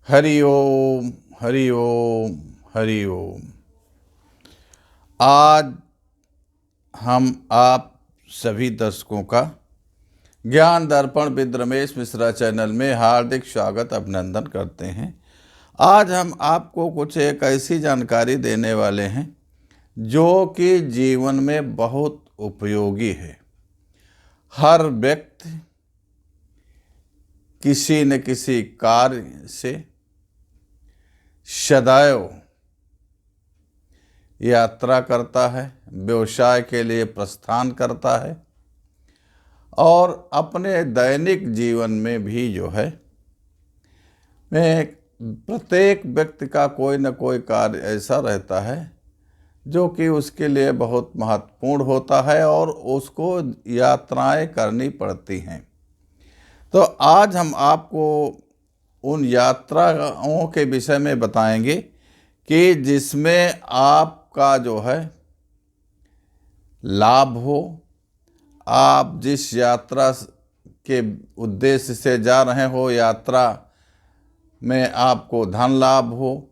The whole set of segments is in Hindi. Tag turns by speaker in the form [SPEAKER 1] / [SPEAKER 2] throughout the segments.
[SPEAKER 1] हरि ओम हरि ओम हरि ओम। आज हम आप सभी दर्शकों का ज्ञान दर्पण विद रमेश मिश्रा चैनल में हार्दिक स्वागत अभिनंदन करते हैं। आज हम आपको कुछ एक ऐसी जानकारी देने वाले हैं जो कि जीवन में बहुत उपयोगी है। हर व्यक्ति किसी न किसी कार्य से सदैव यात्रा करता है, व्यवसाय के लिए प्रस्थान करता है और अपने दैनिक जीवन में भी जो है प्रत्येक व्यक्ति का कोई न कोई कार्य ऐसा रहता है जो कि उसके लिए बहुत महत्वपूर्ण होता है और उसको यात्राएं करनी पड़ती हैं। तो आज हम आपको उन यात्राओं के विषय में बताएंगे कि जिसमें आपका जो है लाभ हो, आप जिस यात्रा के उद्देश्य से जा रहे हो, यात्रा में आपको धन लाभ हो,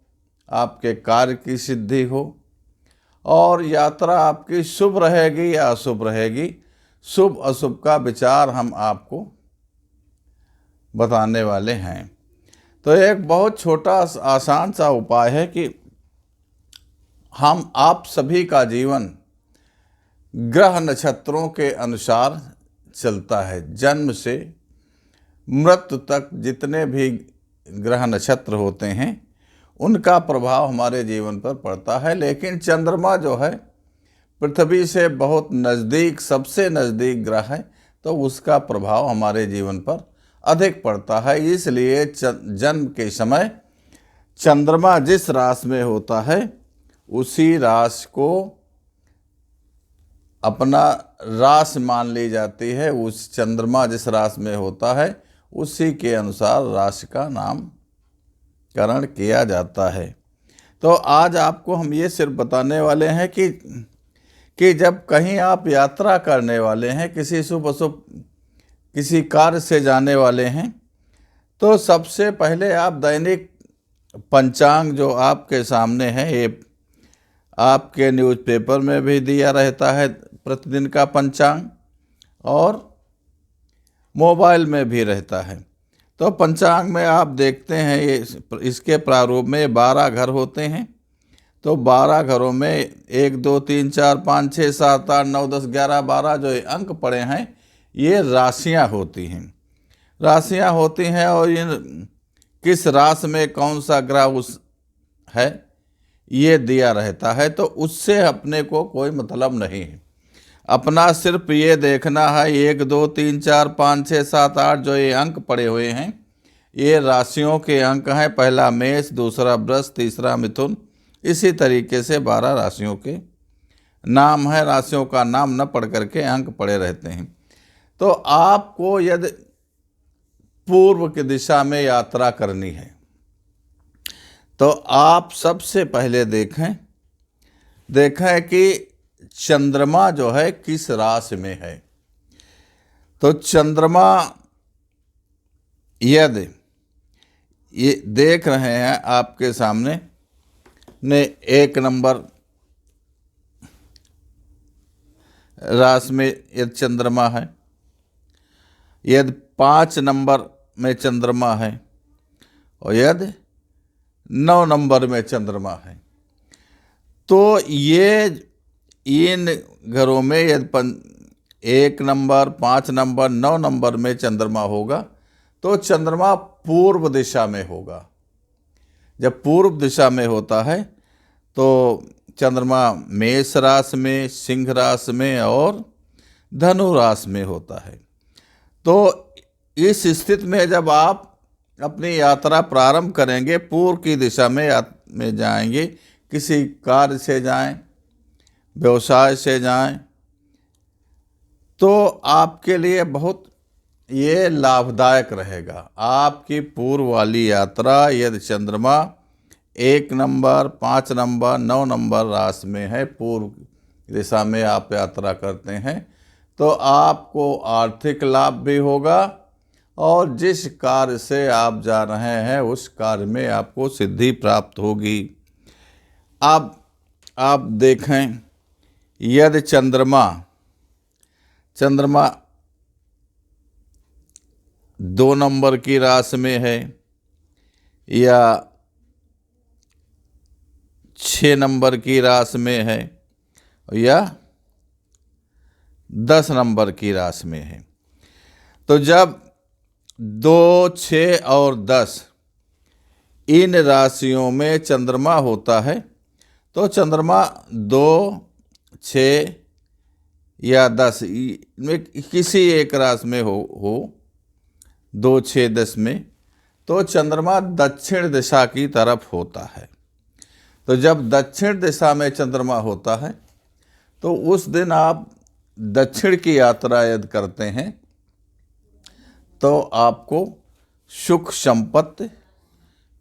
[SPEAKER 1] आपके कार्य की सिद्धि हो और यात्रा आपकी शुभ रहेगी या अशुभ रहेगी। शुभ अशुभ का विचार हम आपको बताने वाले हैं। तो एक बहुत छोटा आसान सा उपाय है कि हम आप सभी का जीवन ग्रह नक्षत्रों के अनुसार चलता है। जन्म से मृत्यु तक जितने भी ग्रह नक्षत्र होते हैं उनका प्रभाव हमारे जीवन पर पड़ता है, लेकिन चंद्रमा जो है पृथ्वी से बहुत नज़दीक, सबसे नज़दीक ग्रह है, तो उसका प्रभाव हमारे जीवन पर अधिक पड़ता है। इसलिए जन्म के समय चंद्रमा जिस राशि में होता है उसी राशि को अपना राशि मान ली जाती है। उस चंद्रमा जिस राशि में होता है उसी के अनुसार राशि का नामकरण किया जाता है। तो आज आपको हम ये सिर्फ बताने वाले हैं कि जब कहीं आप यात्रा करने वाले हैं, किसी शुभ अशुभ किसी कार्य से जाने वाले हैं, तो सबसे पहले आप दैनिक पंचांग जो आपके सामने है, ये आपके न्यूज़पेपर में भी दिया रहता है प्रतिदिन का पंचांग और मोबाइल में भी रहता है। तो पंचांग में आप देखते हैं इसके प्रारूप में 12 घर होते हैं। तो 12 घरों में 1 2 3 4 5 6 7 8 9 10 11 12 जो अंक पड़े हैं ये राशियां होती हैं। राशियां होती हैं और इन किस राशि में कौन सा ग्रह उस है ये दिया रहता है। तो उससे अपने को कोई मतलब नहीं है। अपना सिर्फ ये देखना है 1 2 3 4 5 6 7 8 जो ये अंक पड़े हुए हैं ये राशियों के अंक हैं। पहला मेष, दूसरा वृष, तीसरा मिथुन, इसी तरीके से 12 राशियों के नाम है। राशियों का नाम न पढ़ करके अंक पड़े रहते हैं। तो आपको यदि पूर्व की दिशा में यात्रा करनी है तो आप सबसे पहले देखें कि चंद्रमा जो है किस राशि में है। तो चंद्रमा यदि ये देख रहे हैं आपके सामने ने 1 नंबर राशि में यदि चंद्रमा है, यदि 5 नंबर में चंद्रमा है और यदि 9 नंबर में चंद्रमा है, तो ये इन घरों में यदि 1 नंबर, 5 नंबर, 9 नंबर में चंद्रमा होगा तो चंद्रमा पूर्व दिशा में होगा। जब पूर्व दिशा में होता है तो चंद्रमा मेष राशि में, सिंह राशि में और धनु राशि में होता है। तो इस स्थिति में जब आप अपनी यात्रा प्रारंभ करेंगे, पूर्व की दिशा में जाएंगे, किसी कार्य से जाएं, व्यवसाय से जाएं, तो आपके लिए बहुत ये लाभदायक रहेगा। आपकी पूर्व वाली यात्रा यदि चंद्रमा 1 नंबर, 5 नंबर, 9 नंबर राशि में है, पूर्व दिशा में आप यात्रा करते हैं, तो आपको आर्थिक लाभ भी होगा और जिस कार्य से आप जा रहे हैं उस कार्य में आपको सिद्धि प्राप्त होगी। अब आप देखें, यदि चंद्रमा 2 नंबर की राशि में है या 6 नंबर की राशि में है या 10 नंबर की राशि में है, तो जब 2, 6 और 10 इन राशियों में चंद्रमा होता है तो चंद्रमा 2, 6 या 10 में किसी एक राशि में हो 2, 6, 10 में, तो चंद्रमा दक्षिण दिशा की तरफ होता है। तो जब दक्षिण दिशा में चंद्रमा होता है तो उस दिन आप दक्षिण की यात्रा यदि करते हैं तो आपको सुख संपत्ति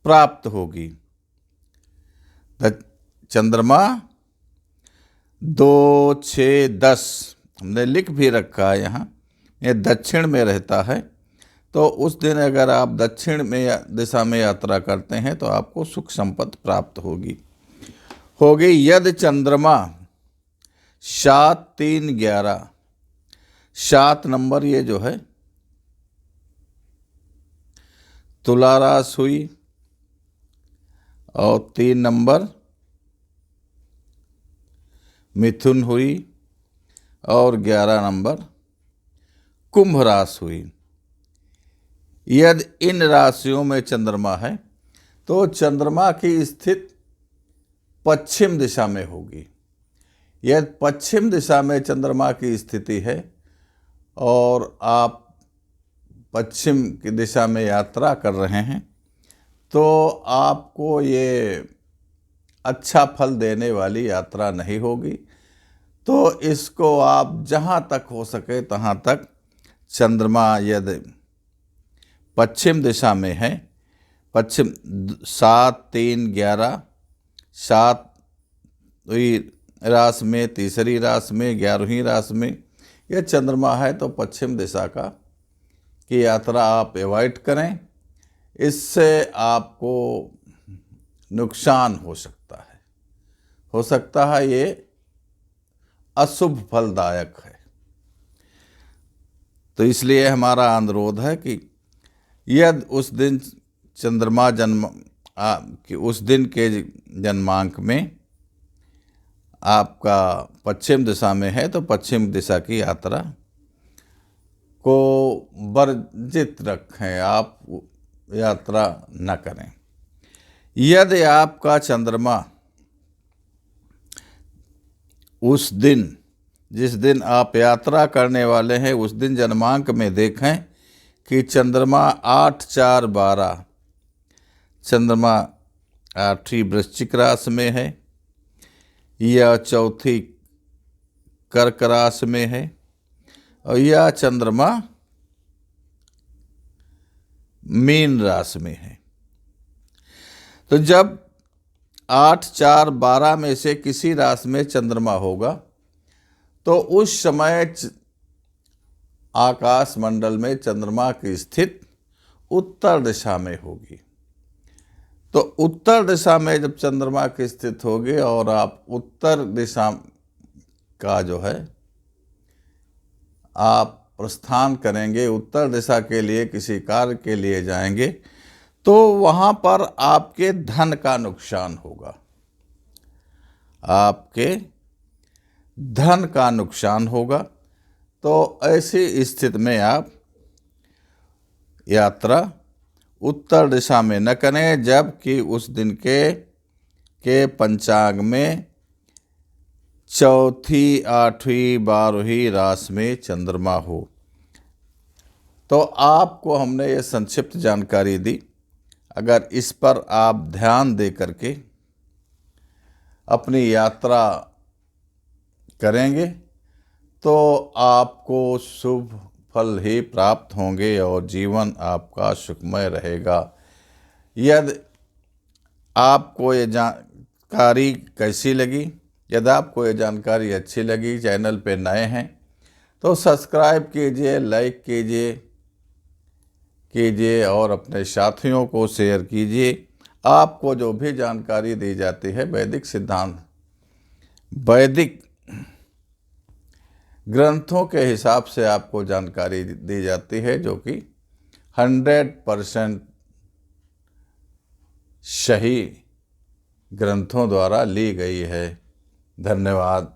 [SPEAKER 1] प्राप्त होगी। चंद्रमा 2, 6, 10 हमने लिख भी रखा है यहाँ, ये दक्षिण में रहता है, तो उस दिन अगर आप दक्षिण में दिशा में यात्रा करते हैं तो आपको सुख संपत्ति प्राप्त होगी। यदि चंद्रमा 7, 3, 11 7 नंबर ये जो है तुला राशि हुई और 3 नंबर मिथुन हुई और 11 नंबर कुंभ राशि हुई। यदि इन राशियों में चंद्रमा है तो चंद्रमा की स्थिति पश्चिम दिशा में होगी। यदि पश्चिम दिशा में चंद्रमा की स्थिति है और आप पश्चिम की दिशा में यात्रा कर रहे हैं तो आपको ये अच्छा फल देने वाली यात्रा नहीं होगी। तो इसको आप जहाँ तक हो सके तहाँ तक चंद्रमा यदि पश्चिम दिशा में है, पश्चिम 7, 3, 11 7वीं राशि में, तीसरी राशि में, 11वीं राशि में यह चंद्रमा है तो पश्चिम दिशा की यात्रा आप अवॉइड करें। इससे आपको नुकसान हो सकता है ये अशुभ फलदायक है। तो इसलिए हमारा अनुरोध है कि यदि उस दिन चंद्रमा उस दिन के जन्मांक में आपका पश्चिम दिशा में है तो पश्चिम दिशा की यात्रा को वर्जित रखें, आप यात्रा न करें। यदि आपका चंद्रमा उस दिन जिस दिन आप यात्रा करने वाले हैं उस दिन जन्मांक में देखें कि चंद्रमा 8, 4, 12 चंद्रमा 8वीं वृश्चिक राशि में है या 4थी कर्क राशि में है और यह चंद्रमा मीन राशि में है। तो जब 8, 4, 12 में से किसी राशि में चंद्रमा होगा तो उस समय आकाश मंडल में चंद्रमा की स्थिति उत्तर दिशा में होगी। तो उत्तर दिशा में जब चंद्रमा की स्थिति होगी और आप उत्तर दिशा का जो है आप प्रस्थान करेंगे, उत्तर दिशा के लिए किसी कार्य के लिए जाएंगे, तो वहाँ पर आपके धन का नुकसान होगा, आपके धन का नुकसान होगा। तो ऐसी स्थिति में आप यात्रा उत्तर दिशा में न करें जबकि उस दिन के पंचांग में 4थी, 8वीं, 12वीं राशि में चंद्रमा हो। तो आपको हमने ये संक्षिप्त जानकारी दी। अगर इस पर आप ध्यान दे करके अपनी यात्रा करेंगे तो आपको शुभ फल ही प्राप्त होंगे और जीवन आपका सुखमय रहेगा। यदि आपको ये जानकारी कैसी लगी, यदि आपको ये जानकारी अच्छी लगी, चैनल पे नए हैं तो सब्सक्राइब कीजिए, लाइक कीजिए कीजिए और अपने साथियों को शेयर कीजिए। आपको जो भी जानकारी दी जाती है वैदिक सिद्धांत, वैदिक ग्रंथों के हिसाब से आपको जानकारी दी जाती है, जो कि 100% सही ग्रंथों द्वारा ली गई है। धन्यवाद।